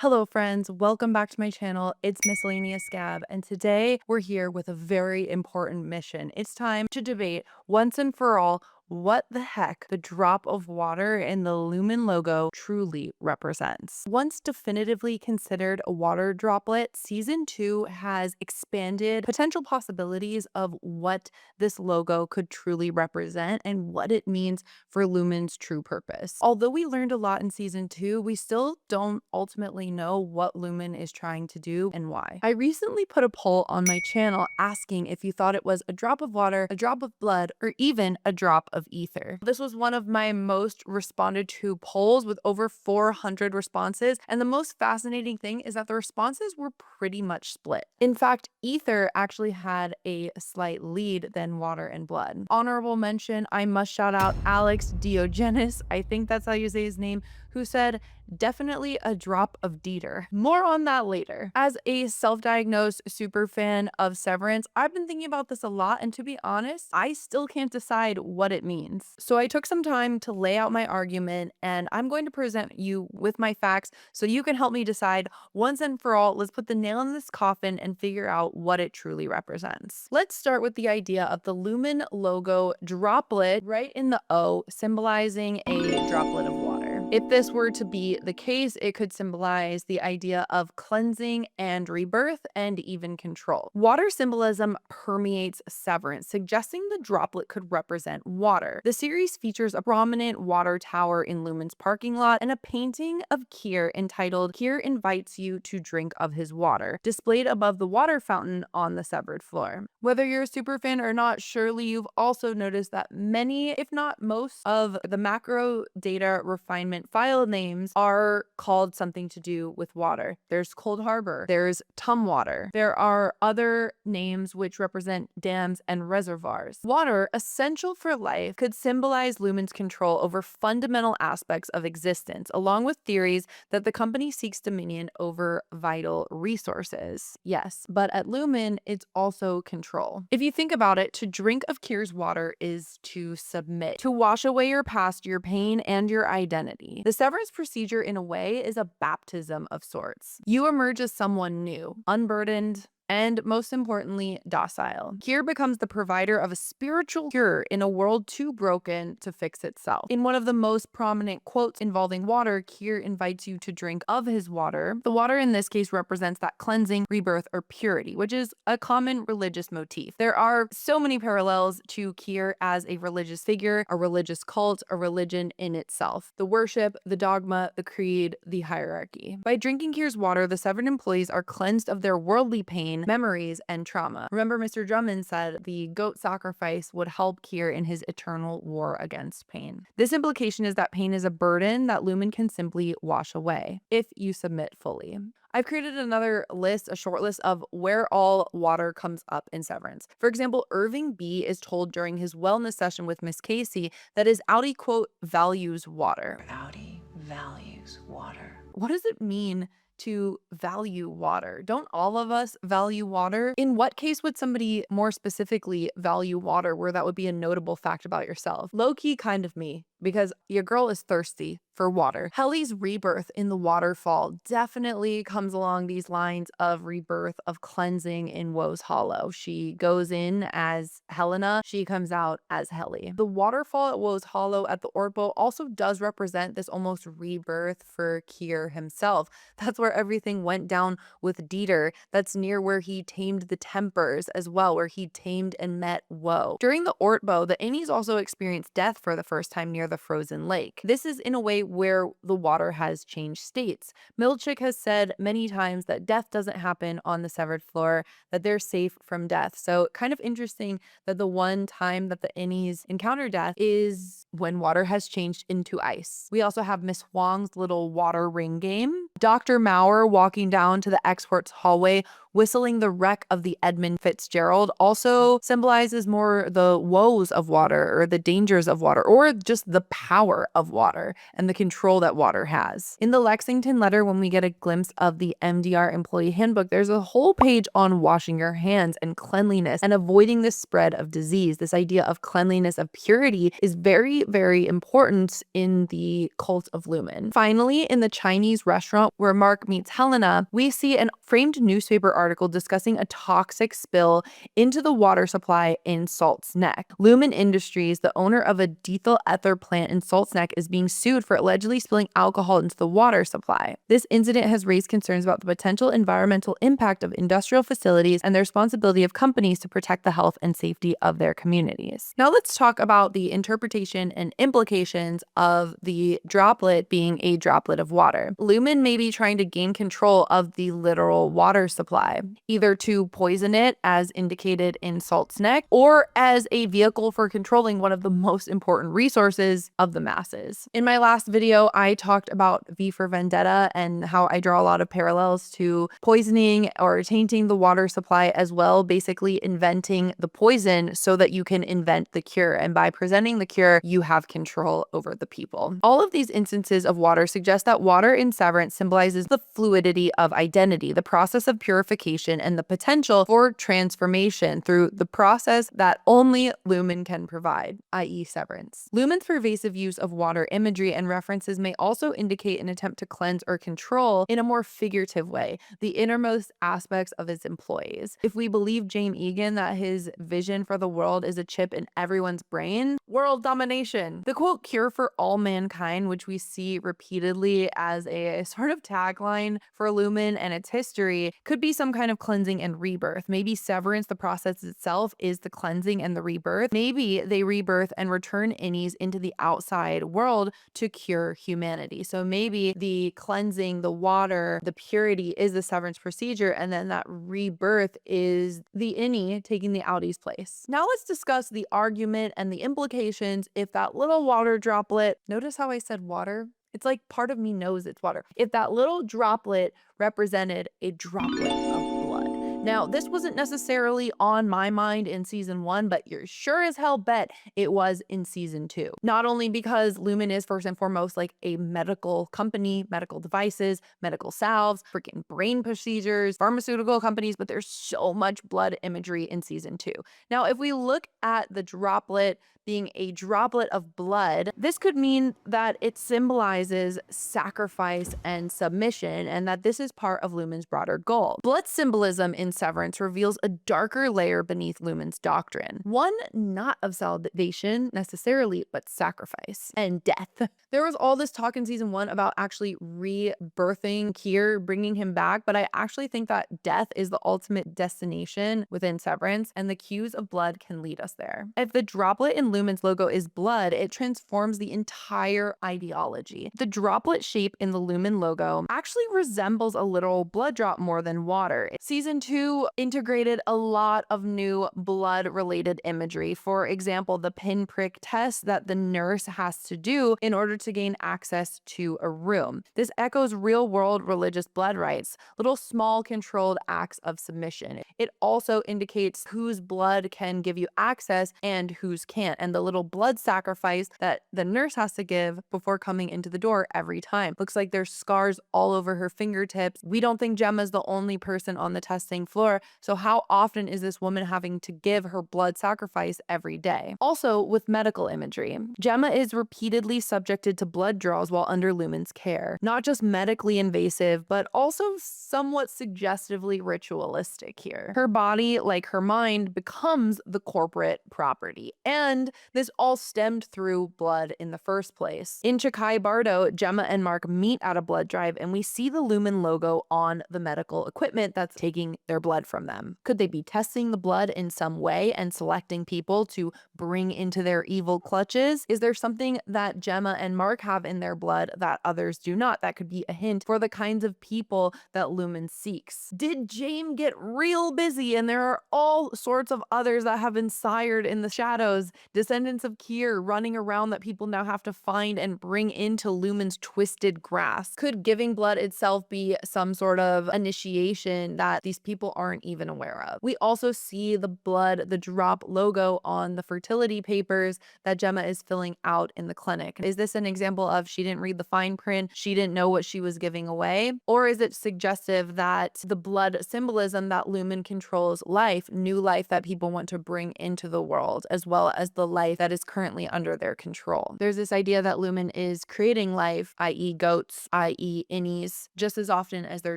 Hello friends, welcome back to my channel. It's Miscellaneous Scab, and today we're here with a very important mission. It's time to debate once and for all what the heck the drop of water in the Lumon logo truly represents. Once definitively considered a water droplet, Season 2 has expanded potential possibilities of what this logo could truly represent and what it means for Lumon's true purpose. Although we learned a lot in Season 2, we still don't ultimately know what Lumon is trying to do and why. I recently put a poll on my channel asking if you thought it was a drop of water, a drop of blood, or even a drop of ether. This was one of my most responded to polls with over 400 responses, and the most fascinating thing is that the responses were pretty much split. In fact, ether actually had a slight lead than water and blood. Honorable mention, I must shout out Alex Diogenes, I think that's how you say his name, who said, definitely a drop of Dieter. More on that later. As a self-diagnosed super fan of Severance, I've been thinking about this a lot, and to be honest, I still can't decide what it means. So I took some time to lay out my argument, and I'm going to present you with my facts so you can help me decide once and for all. Let's put the nail in this coffin and figure out what it truly represents. Let's start with the idea of the Lumon logo droplet right in the O, symbolizing a droplet of water. If this were to be the case, it could symbolize the idea of cleansing and rebirth and even control. Water symbolism permeates Severance, suggesting the droplet could represent water. The series features a prominent water tower in Lumon's parking lot and a painting of Kier entitled "Kier Invites You to Drink of His Water," displayed above the water fountain on the severed floor. Whether you're a super fan or not, surely you've also noticed that many, if not most, of the macro data refinement file names are called something to do with water. There's Cold Harbor, there's Tumwater. There are other names which represent dams and reservoirs. Water, essential for life, could symbolize Lumon's control over fundamental aspects of existence, along with theories that the company seeks dominion over vital resources. Yes, but at Lumon, it's also control. If you think about it, to drink of Kier's water is to submit, to wash away your past, your pain, and your identity. The severance procedure, in a way, is a baptism of sorts. You emerge as someone new, unburdened, and most importantly, docile. Kier becomes the provider of a spiritual cure in a world too broken to fix itself. In one of the most prominent quotes involving water, Kier invites you to drink of his water. The water in this case represents that cleansing, rebirth, or purity, which is a common religious motif. There are so many parallels to Kier as a religious figure, a religious cult, a religion in itself. The worship, the dogma, the creed, the hierarchy. By drinking Kier's water, the severed employees are cleansed of their worldly pain, memories, and trauma. Remember, Mr. Drummond said the goat sacrifice would help Kier in his eternal war against pain. This implication is that pain is a burden that Lumon can simply wash away if you submit fully. I've created another list, a short list of where all water comes up in Severance. For example, Irving B is told during his wellness session with Miss Casey that his Audi, quote, values water. Audi values water. What does it mean to value water? Don't all of us value water? In what case would somebody more specifically value water where that would be a notable fact about yourself? Low-key kind of me, because your girl is thirsty for water. Helly's rebirth in the waterfall definitely comes along these lines of rebirth, of cleansing in Woe's Hollow. She goes in as Helena, she comes out as Helly. The waterfall at Woe's Hollow at the Ortbo also does represent this almost rebirth for Kier himself. That's where everything went down with Dieter. That's near where he tamed the Tempers as well, where he tamed and met Woe. During the Ortbo, the Innies also experienced death for the first time near the frozen lake. This is in a way where the water has changed states. Milchick has said many times that death doesn't happen on the severed floor, that they're safe from death. So kind of interesting that the one time that the Innies encounter death is when water has changed into ice. We also have Miss Huang's little water ring game. Dr. Maurer walking down to the exports hallway whistling the wreck of the Edmund Fitzgerald also symbolizes more the woes of water or the dangers of water or just the power of water and the control that water has. In the Lexington letter, when we get a glimpse of the MDR employee handbook, there's a whole page on washing your hands and cleanliness and avoiding the spread of disease. This idea of cleanliness, of purity, is very, very important in the cult of Lumon. Finally, in the Chinese restaurant where Mark meets Helena, we see an framed newspaper article discussing a toxic spill into the water supply in Salt's Neck. Lumon Industries, the owner of a diethyl ether plant in Salt's Neck, is being sued for allegedly spilling alcohol into the water supply. This incident has raised concerns about the potential environmental impact of industrial facilities and the responsibility of companies to protect the health and safety of their communities. Now let's talk about the interpretation and implications of the droplet being a droplet of water. Lumon may be trying to gain control of the literal water supply, either to poison it, as indicated in Salt's Neck, or as a vehicle for controlling one of the most important resources of the masses. In my last video, I talked about V for Vendetta and how I draw a lot of parallels to poisoning or tainting the water supply as well, basically inventing the poison so that you can invent the cure. And by presenting the cure, you have control over the people. All of these instances of water suggest that water in Severance symbolizes the fluidity of identity, the process of purification, and the potential for transformation through the process that only Lumon can provide, i.e. Severance. Lumon's pervasive use of water imagery and references may also indicate an attempt to cleanse or control, in a more figurative way, the innermost aspects of his employees. If we believe James Egan that his vision for the world is a chip in everyone's brain, world domination. The quote, "cure for all mankind," which we see repeatedly as a sort of tagline for Lumon and its history, could be some kind of cleansing and rebirth. Maybe Severance, the process itself, is the cleansing and the rebirth. Maybe they rebirth and return innies into the outside world to cure humanity. So maybe the cleansing, the water, the purity is the Severance procedure, and then that rebirth is the innie taking the outie's place. Now let's discuss the argument and the implications if that little water droplet, notice how I said water? It's like part of me knows it's water. If that little droplet represented a droplet of blood. Now, this wasn't necessarily on my mind in season 1, but you're sure as hell bet it was in season 2. Not only because Lumon is first and foremost like a medical company, medical devices, medical salves, freaking brain procedures, pharmaceutical companies, but there's so much blood imagery in season 2. Now, if we look at the droplet being a droplet of blood, this could mean that it symbolizes sacrifice and submission, and that this is part of Lumon's broader goal. Blood symbolism in Severance reveals a darker layer beneath Lumon's doctrine, one not of salvation necessarily, but sacrifice and death. There was all this talk in season 1 about actually rebirthing Kier, bringing him back, but I actually think that death is the ultimate destination within Severance, and the cues of blood can lead us there. If the droplet in Lumon's logo is blood, it transforms the entire ideology. The droplet shape in the Lumon logo actually resembles a literal blood drop more than water. Season 2 integrated a lot of new blood-related imagery. For example, the pinprick test that the nurse has to do in order to gain access to a room. This echoes real-world religious blood rites, little small controlled acts of submission. It also indicates whose blood can give you access and whose can't, and the little blood sacrifice that the nurse has to give before coming into the door every time. Looks like there's scars all over her fingertips. We don't think Gemma's the only person on the testing floor, so how often is this woman having to give her blood sacrifice every day? Also, with medical imagery, Gemma is repeatedly subjected to blood draws while under Lumon's care. Not just medically invasive, but also somewhat suggestively ritualistic here. Her body, like her mind, becomes the corporate property, and this all stemmed through blood in the first place. In Chikai Bardo, Gemma and Mark meet at a blood drive, and we see the Lumon logo on the medical equipment that's taking their blood from them. Could they be testing the blood in some way and selecting people to bring into their evil clutches? Is there something that Gemma and Mark have in their blood that others do not? That could be a hint for the kinds of people that Lumon seeks. Did James get real busy and there are all sorts of others that have been sired in the shadows descendants of Kier running around that people now have to find and bring into Lumon's twisted grasp. Could giving blood itself be some sort of initiation that these people aren't even aware of? We also see the blood, the drop logo on the fertility papers that Gemma is filling out in the clinic. Is this an example of she didn't read the fine print, she didn't know what she was giving away? Or is it suggestive that the blood symbolism that Lumon controls life, new life that people want to bring into the world, as well as the life that is currently under their control? There's this idea that Lumon is creating life, i.e. goats, i.e. innies, just as often as they're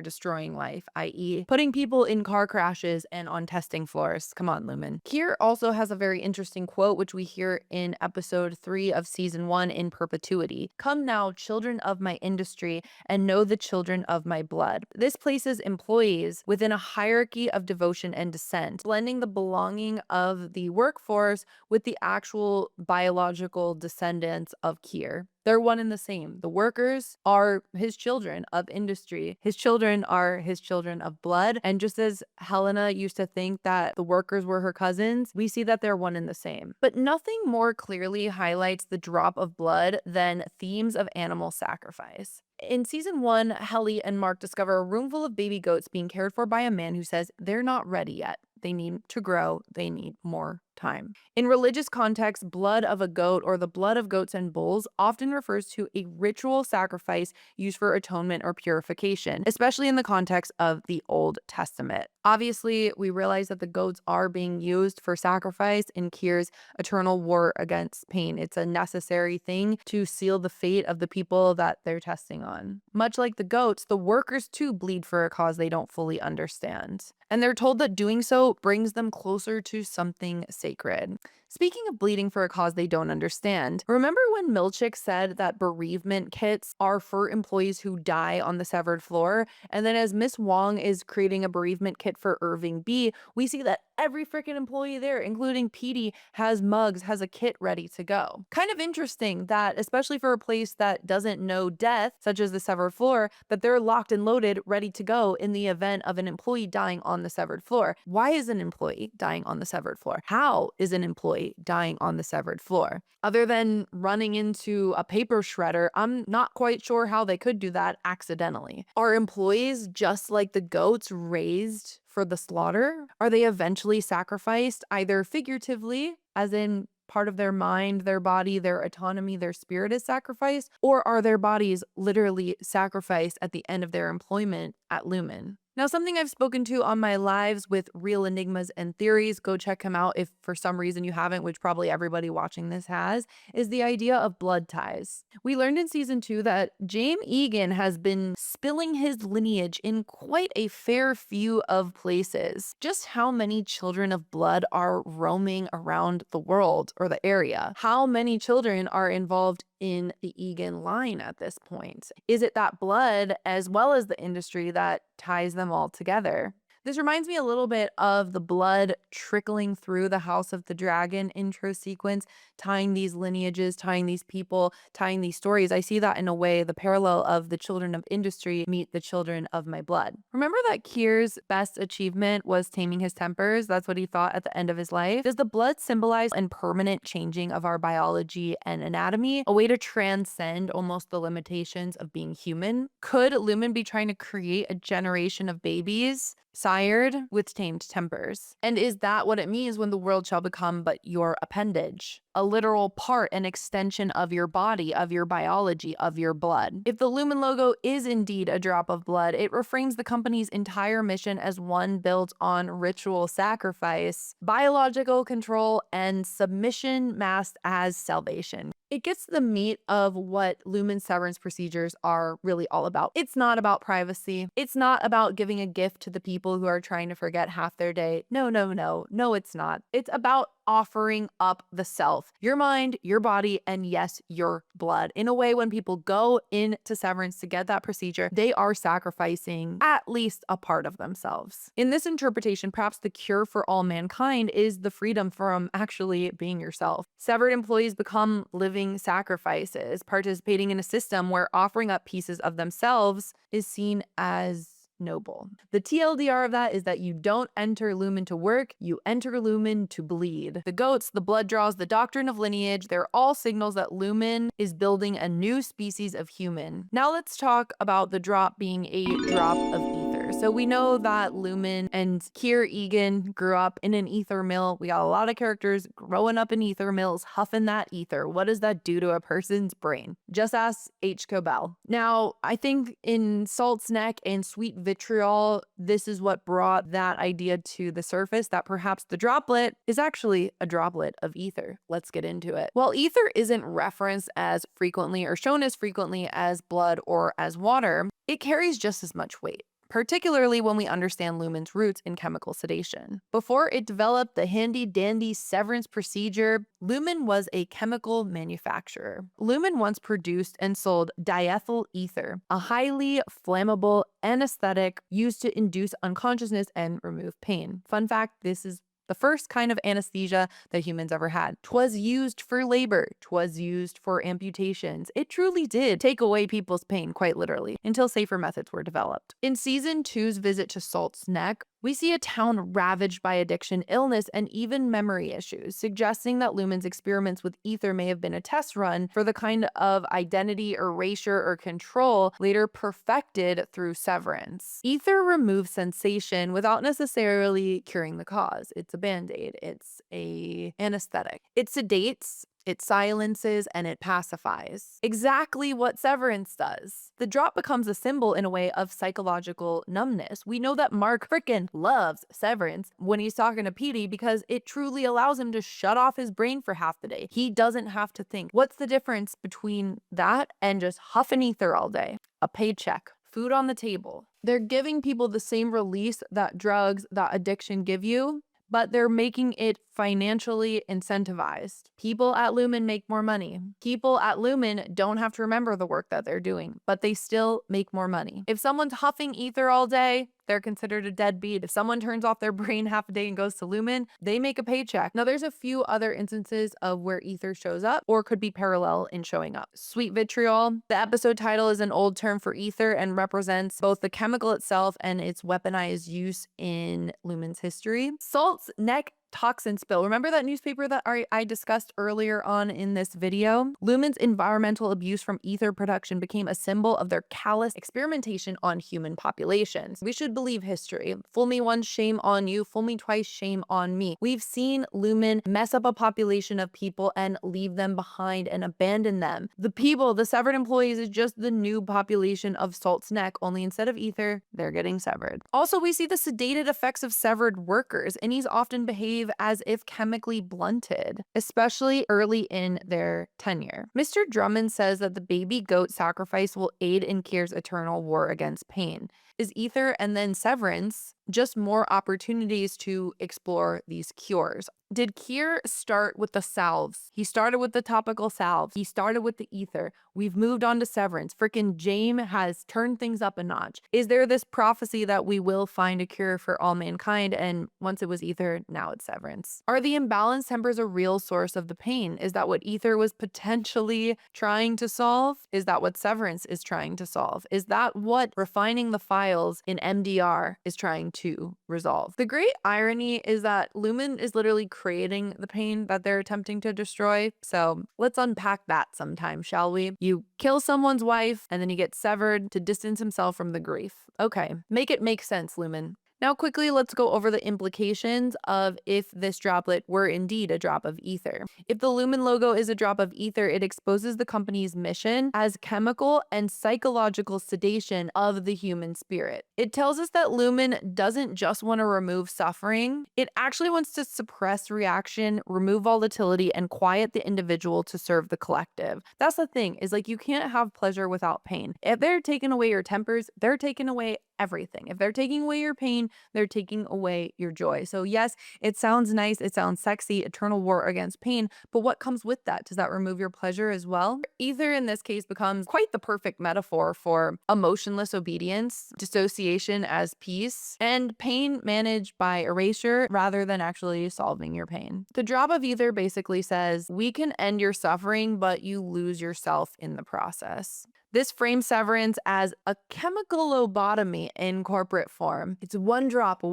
destroying life, i.e. putting people in car crashes and on testing floors. Come on, Lumon. Kier also has a very interesting quote, which we hear in episode 3 of season 1 in perpetuity. "Come now, children of my industry, and know the children of my blood." This places employees within a hierarchy of devotion and descent, blending the belonging of the workforce with the actual biological descendants of Kier. They're one and the same. The workers are his children of industry. His children are his children of blood. And just as Helena used to think that the workers were her cousins, we see that they're one and the same. But nothing more clearly highlights the drop of blood than themes of animal sacrifice. In season 1, Helly and Mark discover a room full of baby goats being cared for by a man who says they're not ready yet. They need to grow. They need more time. In religious context, blood of a goat or the blood of goats and bulls often refers to a ritual sacrifice used for atonement or purification, especially in the context of the Old Testament. Obviously, we realize that the goats are being used for sacrifice in Kier's eternal war against pain. It's a necessary thing to seal the fate of the people that they're testing on. Much like the goats, the workers too bleed for a cause they don't fully understand. And they're told that doing so brings them closer to something sacred. Speaking of bleeding for a cause they don't understand, remember when Milchick said that bereavement kits are for employees who die on the severed floor? And then as Miss Wong is creating a bereavement kit for Irving B, we see that every freaking employee there, including Petey, has mugs, has a kit ready to go. Kind of interesting that, especially for a place that doesn't know death, such as the severed floor, that they're locked and loaded, ready to go in the event of an employee dying on the severed floor. Why is an employee dying on the severed floor? How is an employee dying on the severed floor? Other than running into a paper shredder, I'm not quite sure how they could do that accidentally. Are employees just like the goats raised for the slaughter? Are they eventually sacrificed, either figuratively, as in part of their mind, their body, their autonomy, their spirit is sacrificed, or are their bodies literally sacrificed at the end of their employment at Lumon? Now, something I've spoken to on my lives with Real Enigmas and Theories, go check him out if for some reason you haven't, which probably everybody watching this has, is the idea of blood ties. We learned in season 2 that James Egan has been spilling his lineage in quite a fair few of places. Just how many children of blood are roaming around the world or the area? How many children are involved in the Egan line at this point? Is it that blood as well as the industry that ties them all together? This reminds me a little bit of the blood trickling through the House of the Dragon intro sequence, tying these lineages, tying these people, tying these stories. I see that in a way, the parallel of the children of industry meet the children of my blood. Remember that Kier's best achievement was taming his tempers? That's what he thought at the end of his life. Does the blood symbolize a permanent changing of our biology and anatomy? A way to transcend almost the limitations of being human? Could Lumon be trying to create a generation of babies sired with tamed tempers? And is that what it means when the world shall become but your appendage? A literal part, an extension of your body, of your biology, of your blood. If the Lumon logo is indeed a drop of blood, it reframes the company's entire mission as one built on ritual sacrifice, biological control, and submission masked as salvation. It gets to the meat of what Lumon severance procedures are really all about. It's not about privacy. It's not about giving a gift to the people who are trying to forget half their day. No, no, no. No, it's not. It's about offering up the self, your mind, your body, and yes, your blood. In a way, when people go into severance to get that procedure, they are sacrificing at least a part of themselves. In this interpretation, perhaps the cure for all mankind is the freedom from actually being yourself. Severed employees become living sacrifices, participating in a system where offering up pieces of themselves is seen as noble. The TLDR of that is that you don't enter Lumen to work, you enter Lumen to bleed. The goats, the blood draws, the doctrine of lineage, they're all signals that Lumen is building a new species of human. Now let's talk about the drop being a drop of ether. So we know that Lumen and Kier Egan grew up in an ether mill. We got a lot of characters growing up in ether mills, huffing that ether. What does that do to a person's brain? Just ask H. Cobell. Now, I think in Salt's Neck and Sweet Vitriol, this is what brought that idea to the surface, that perhaps the droplet is actually a droplet of ether. Let's get into it. While ether isn't referenced as frequently or shown as frequently as blood or as water, it carries just as much weight, particularly when we understand Lumen's roots in chemical sedation. Before it developed the handy-dandy severance procedure, Lumen was a chemical manufacturer. Lumen once produced and sold diethyl ether, a highly flammable anesthetic used to induce unconsciousness and remove pain. Fun fact, this is the first kind of anesthesia that humans ever had. 'Twas used for labor. 'Twas used for amputations. It truly did take away people's pain, quite literally, until safer methods were developed. In season 2's visit to Salt's Neck, we see a town ravaged by addiction, illness, and even memory issues, suggesting that Lumen's experiments with ether may have been a test run for the kind of identity, erasure, or control later perfected through Severance. Ether removes sensation without necessarily curing the cause. It's a band-aid. It's a anesthetic. It sedates, it silences, and it pacifies. Exactly what Severance does. The drop becomes a symbol in a way of psychological numbness. We know that Mark frickin' loves Severance when he's talking to Petey because it truly allows him to shut off his brain for half the day. He doesn't have to think. What's the difference between that and just huffing ether all day? A paycheck. Food on the table. They're giving people the same release that drugs, that addiction give you, but they're making it financially incentivized. People at Lumen make more money. People at Lumen don't have to remember the work that they're doing, but they still make more money. If someone's huffing ether all day, they're considered a deadbeat. If someone turns off their brain half a day and goes to Lumen, they make a paycheck. Now, there's a few other instances of where ether shows up or could be parallel in showing up. Sweet Vitriol. The episode title is an old term for ether and represents both the chemical itself and its weaponized use in Lumen's history. Salt's Neck toxin spill. Remember that newspaper that I discussed earlier on in this video? Lumen's environmental abuse from ether production became a symbol of their callous experimentation on human populations. We should believe history. Fool me once, shame on you. Fool me twice, shame on me. We've seen Lumen mess up a population of people and leave them behind and abandon them. The people, the severed employees, is just the new population of Salt's Neck, only instead of ether, they're getting severed. Also, we see the sedated effects of severed workers, and he's often behaved as if chemically blunted, especially early in their tenure. Mr. Drummond says that the baby goat sacrifice will aid in Kier's eternal war against pain. Is ether and then Severance just more opportunities to explore these cures? Did Kier start with the salves? He started with the topical salve. He started with the ether. We've moved on to Severance. Frickin' James has turned things up a notch. Is there this prophecy that we will find a cure for all mankind, and once it was ether, now it's Severance? Are the imbalanced tempers a real source of the pain? Is that what ether was potentially trying to solve? Is that what Severance is trying to solve? Is that what refining the files in MDR is trying to resolve? The great irony is that Lumen is literally creating the pain that they're attempting to destroy. So let's unpack that sometime, shall we? You kill someone's wife and then he gets severed to distance himself from the grief. Okay, make it make sense, Lumen. Now quickly, let's go over the implications of if this droplet were indeed a drop of ether. If the Lumen logo is a drop of ether, it exposes the company's mission as chemical and psychological sedation of the human spirit. It tells us that Lumen doesn't just want to remove suffering, it actually wants to suppress reaction, remove volatility, and quiet the individual to serve the collective. That's the thing, is like you can't have pleasure without pain. If they're taking away your tempers, they're taking away everything. If they're taking away your pain, they're taking away your joy. So yes, it sounds nice, it sounds sexy, eternal war against pain, but what comes with that? Does that remove your pleasure as well? Ether in this case becomes quite the perfect metaphor for emotionless obedience, dissociation as peace, and pain managed by erasure rather than actually solving your pain. The drop of ether basically says, we can end your suffering, but you lose yourself in the process. This frames severance as a chemical lobotomy in corporate form. It's one drop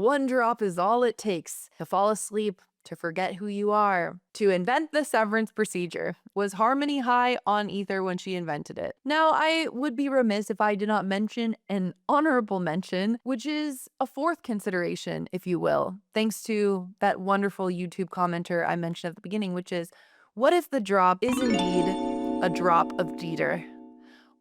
is all it takes to fall asleep, to forget who you are. To invent the severance procedure. Was Harmony high on ether when she invented it? Now, I would be remiss if I did not mention an honorable mention, which is a fourth consideration, if you will, thanks to that wonderful YouTube commenter I mentioned at the beginning, which is, what if the drop is indeed a drop of Dieter?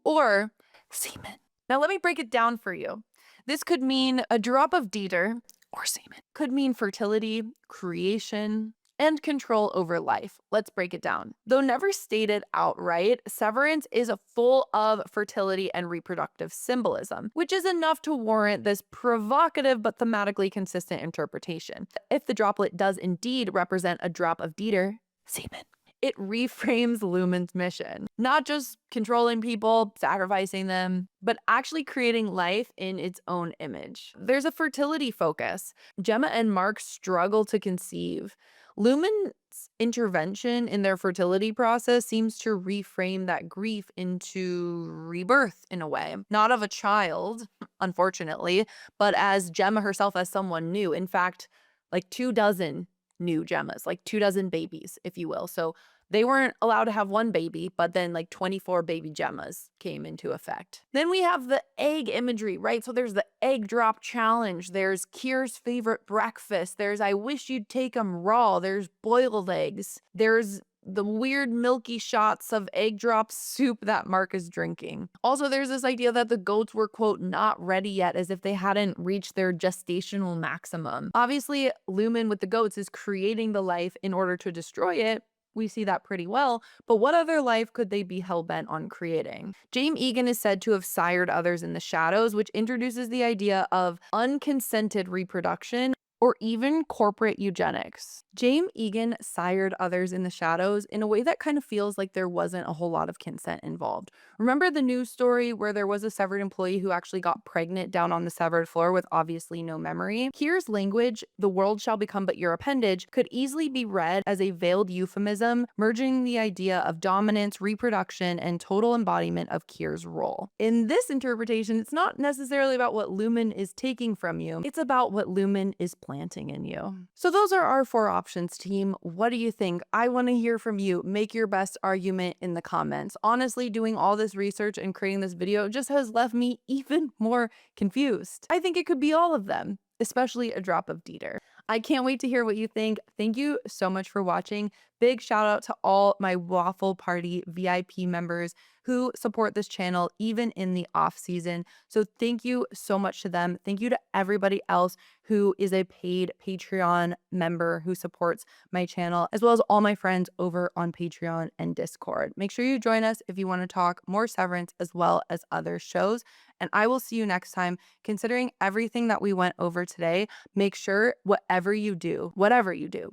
Or semen. Now let me break it down for you. This could mean a drop of Dieter or semen. Could mean fertility, creation, and control over life. Let's break it down. Though never stated outright, Severance is full of fertility and reproductive symbolism, which is enough to warrant this provocative but thematically consistent interpretation. If the droplet does indeed represent a drop of Dieter, semen, it reframes Lumon's mission. Not just controlling people, sacrificing them, but actually creating life in its own image. There's a fertility focus. Gemma and Mark struggle to conceive. Lumon's intervention in their fertility process seems to reframe that grief into rebirth in a way. Not of a child, unfortunately, but as Gemma herself as someone new. In fact, like 24 new Gemmas, like 24 babies, if you will. So they weren't allowed to have one baby, but then like 24 baby Gemmas came into effect. Then we have the egg imagery, right? So there's the egg drop challenge. There's Kier's favorite breakfast. There's I wish you'd take 'em raw. There's boiled eggs. There's the weird milky shots of egg drop soup that Mark is drinking. Also, there's this idea that the goats were, quote, not ready yet, as if they hadn't reached their gestational maximum. Obviously, Lumon with the goats is creating the life in order to destroy it. We see that pretty well, but what other life could they be hell-bent on creating? James Egan is said to have sired others in the shadows, which introduces the idea of unconsented reproduction or even corporate eugenics. James Egan sired others in the shadows in a way that kind of feels like there wasn't a whole lot of consent involved. Remember the news story where there was a severed employee who actually got pregnant down on the severed floor with obviously no memory? Kier's language, "the world shall become but your appendage," could easily be read as a veiled euphemism, merging the idea of dominance, reproduction, and total embodiment of Kier's role. In this interpretation, it's not necessarily about what Lumon is taking from you, it's about what Lumon is planting in you. So those are our 4 options, team. What do you think? I want to hear from you. Make your best argument in the comments. Honestly, doing all this research and creating this video just has left me even more confused. I think it could be all of them, especially a drop of Dieter. I can't wait to hear what you think. Thank you so much for watching. Big shout out to all my Waffle Party VIP members who support this channel even in the off season. So thank you so much to them. Thank you to everybody else who is a paid Patreon member who supports my channel, as well as all my friends over on Patreon and Discord. Make sure you join us if you want to talk more Severance as well as other shows. And I will see you next time. Considering everything that we went over today, make sure whatever you do,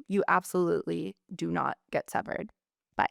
you absolutely do not get severed. Bye.